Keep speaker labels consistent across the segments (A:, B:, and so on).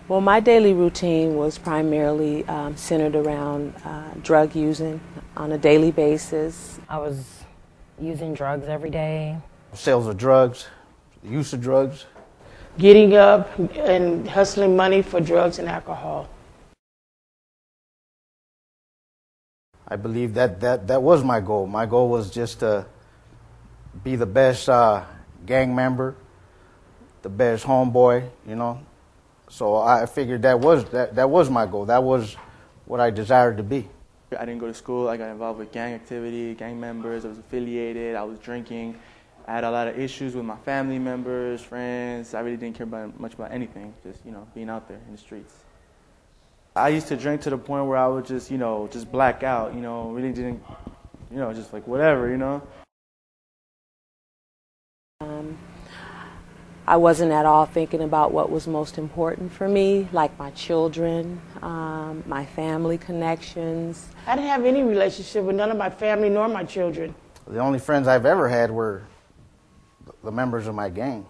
A: Well, my daily routine was primarily centered around drug using on a daily basis.
B: I was using drugs every day.
C: Sales of drugs, use of drugs.
D: Getting up and hustling money for drugs and alcohol.
C: I believe that was my goal. My goal was just to be the best gang member, the best homeboy, you know. So I figured that was my goal. That was what I desired to be.
E: I didn't go to school. I got involved with gang activity, gang members. I was affiliated. I was drinking. I had a lot of issues with my family members, friends. I really didn't care much about anything, just, being out there in the streets. I used to drink to the point where I would just, just black out, really didn't, just like whatever,
A: I wasn't at all thinking about what was most important for me, like my children, my family connections.
D: I didn't have any relationship with none of my family nor my children.
C: The only friends I've ever had were the members of my gang.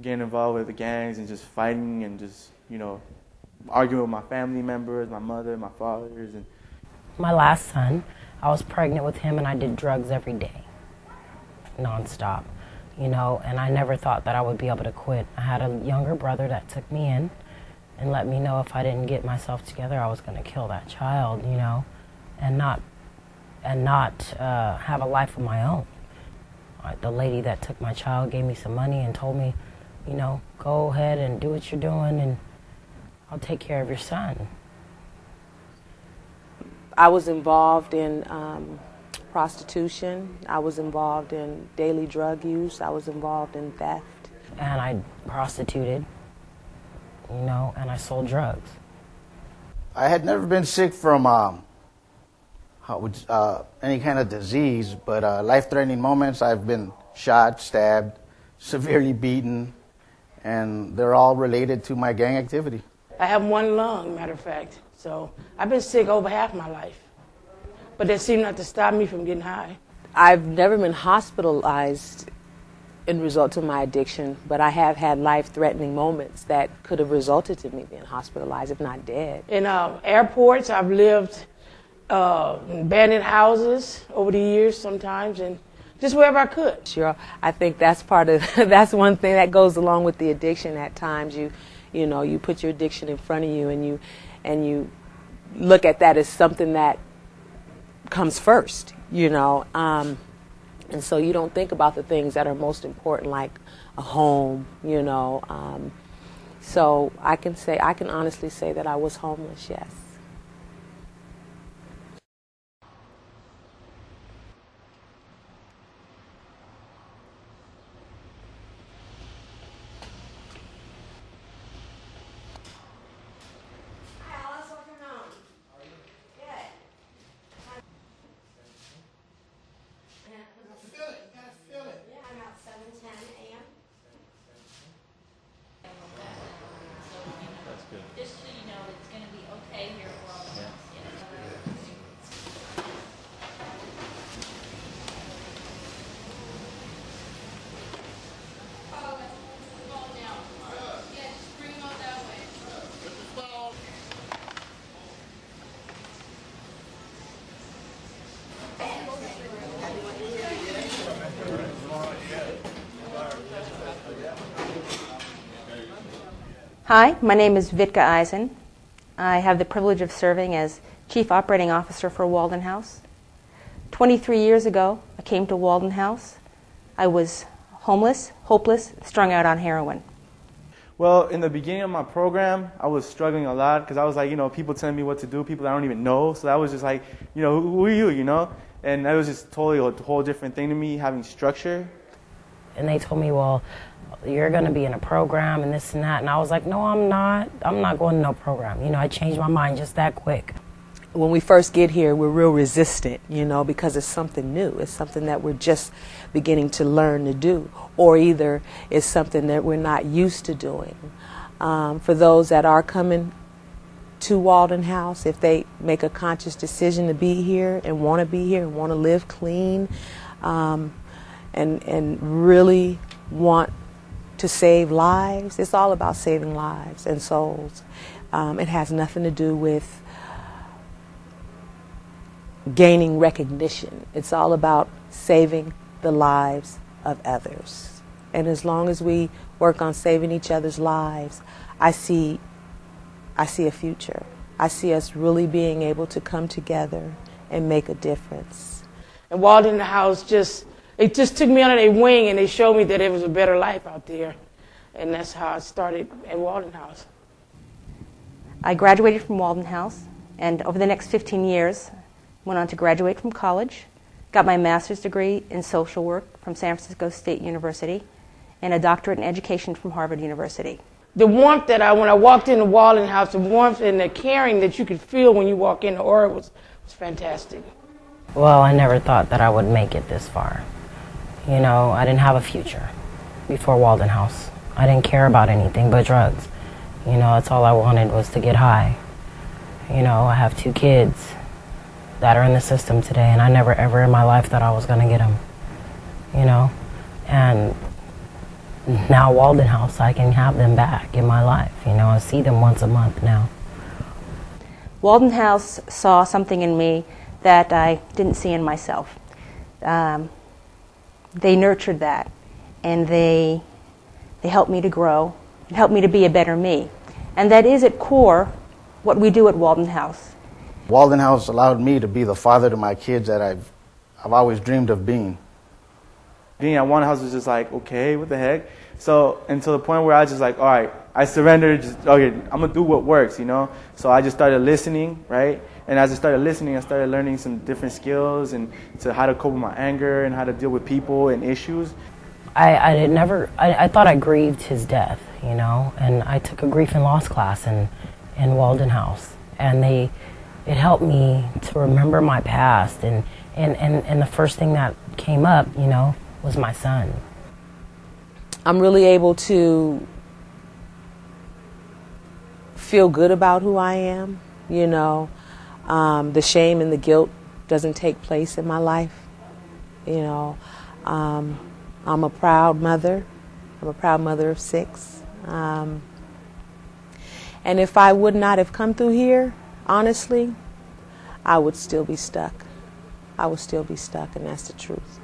E: Getting involved with the gangs and just fighting and just, arguing with my family members, my mother, my fathers. And
B: My last son, I was pregnant with him and I did drugs every day, nonstop, and I never thought that I would be able to quit. I had a younger brother that took me in and let me know if I didn't get myself together, I was going to kill that child, and not have a life of my own. The lady that took my child gave me some money and told me, go ahead and do what you're doing and I'll take care of your son.
A: I was involved in prostitution. I was involved in daily drug use. I was involved in theft.
B: And I prostituted, and I sold drugs.
C: I had never been sick from any kind of disease, but life-threatening moments. I've been shot, stabbed, severely beaten, and they're all related to my gang activity.
D: I have one lung, matter of fact. So I've been sick over half my life. But that seemed not to stop me from getting high.
A: I've never been hospitalized in result to my addiction, but I have had life-threatening moments that could have resulted to me being hospitalized, if not dead.
D: In airports, I've lived in abandoned houses over the years sometimes, and just wherever I could.
A: Sure, I think that's that's one thing that goes along with the addiction. At times, you put your addiction in front of you, and you look at that as something that comes first, and so you don't think about the things that are most important, like a home, so I can honestly say that I was homeless, yes.
F: Just so you know, it's going to be okay here for all of us.
G: Hi, my name is Vitka Eisen. I have the privilege of serving as Chief Operating Officer for Walden House. 23 years ago, I came to Walden House. I was homeless, hopeless, strung out on heroin.
E: Well, in the beginning of my program, I was struggling a lot because I was like, people telling me what to do, people I don't even know. So that was just like, who are you, And that was just totally a whole different thing to me, having structure.
B: And they told me, well, you're going to be in a program and this and that. And I was like, no, I'm not. I'm not going to no program. I changed my mind just that quick.
A: When we first get here, we're real resistant, because it's something new. It's something that we're just beginning to learn to do, or either it's something that we're not used to doing. For those that are coming to Walden House, if they make a conscious decision to be here and want to be here and want to live clean, and really want to save lives. It's all about saving lives and souls. It has nothing to do with gaining recognition. It's all about saving the lives of others. And as long as we work on saving each other's lives, I see a future. I see us really being able to come together and make a difference.
D: And Walden House it just took me under their wing, and they showed me that there was a better life out there. And that's how I started at Walden House.
G: I graduated from Walden House, and over the next 15 years, went on to graduate from college, got my master's degree in social work from San Francisco State University, and a doctorate in education from Harvard University.
D: The warmth that when I walked into Walden House, the warmth and the caring that you could feel when you walk in the aura was fantastic.
B: Well, I never thought that I would make it this far. You know, I didn't have a future before Walden House. I didn't care about anything but drugs. You know, that's all I wanted was to get high. You know, I have 2 kids that are in the system today, and I never ever in my life thought I was going to get them. You know, and now Walden House, I can have them back in my life. You know, I see them once a month now.
G: Walden House saw something in me that I didn't see in myself. They nurtured that, and they helped me to grow, and helped me to be a better me. And that is at core what we do at Walden House.
C: Walden House allowed me to be the father to my kids that I've always dreamed of being.
E: Being at Walden House was just like, okay, what the heck? So until the point where I was just like, all right, I surrendered, okay, I'm going to do what works, you know? So I just started listening, right? And as I started listening, I started learning some different skills and to how to cope with my anger and how to deal with people and issues.
B: I thought I grieved his death, you know, and I took a grief and loss class in Walden House. And it helped me to remember my past. And the first thing that came up, you know, was my son.
A: I'm really able to feel good about who I am, you know. The shame and the guilt doesn't take place in my life, you know. I'm a proud mother. I'm a proud mother of 6. And if I would not have come through here, honestly, I would still be stuck. I would still be stuck, and that's the truth.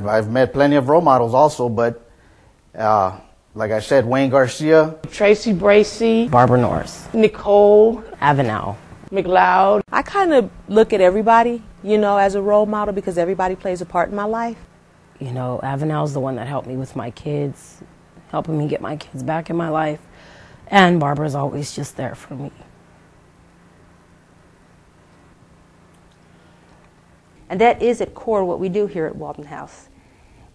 C: I've met plenty of role models also, but like I said, Wayne Garcia,
D: Tracy Bracy,
B: Barbara Norris,
D: Nicole,
B: Avenel,
D: McLeod.
A: I kind of look at everybody, you know, as a role model because everybody plays a part in my life.
B: You know, Avenel's the one that helped me with my kids, helping me get my kids back in my life. And Barbara's always just there for me.
G: And that is at core what we do here at Walden House.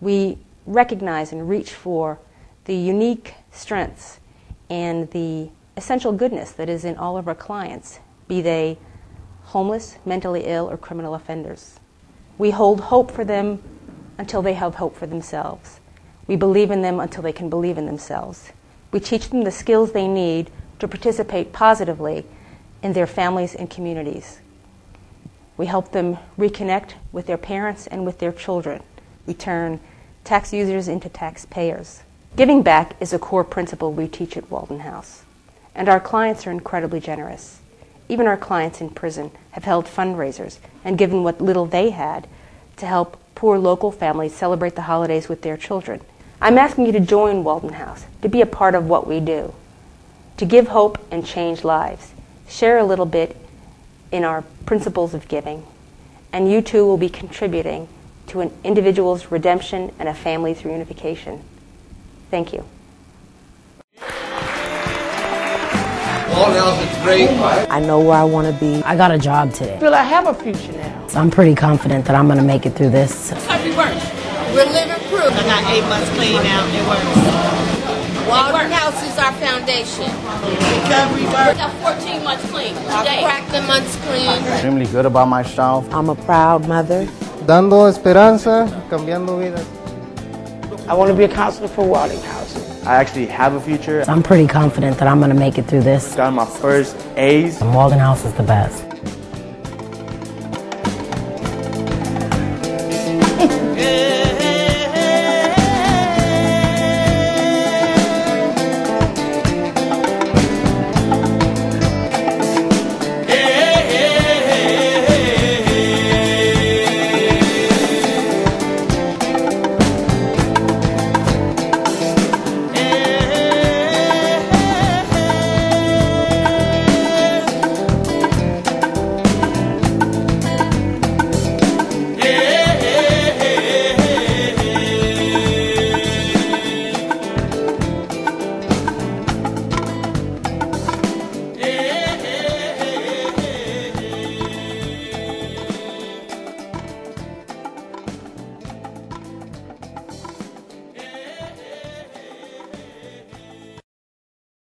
G: We recognize and reach for the unique strengths and the essential goodness that is in all of our clients, be they homeless, mentally ill, or criminal offenders. We hold hope for them until they have hope for themselves. We believe in them until they can believe in themselves. We teach them the skills they need to participate positively in their families and communities. We help them reconnect with their parents and with their children. We turn tax users into taxpayers. Giving back is a core principle we teach at Walden House. And our clients are incredibly generous. Even our clients in prison have held fundraisers and given what little they had to help poor local families celebrate the holidays with their children. I'm asking you to join Walden House, to be a part of what we do, to give hope and change lives. Share a little bit in our principles of giving, and you too will be contributing to an individual's redemption and a family's reunification. Thank you.
A: I know where I want to be.
B: I got a job today.
D: I feel I have a future now.
B: So I'm pretty confident that I'm going to make it through this.
H: Happy work. We're living proof. I got 8 months clean now. It works. Walden House is our foundation. Recovery work. I got 14 months clean. Today. Cracked the months clean.
C: extremely good about myself.
A: I'm a proud mother.
I: Dando esperanza, cambiando vidas.
D: I want to be a counselor for Walden House.
E: I actually have a future.
B: So I'm pretty confident that I'm going to make it through this.
E: Got my first A's.
B: And Walden House is the best.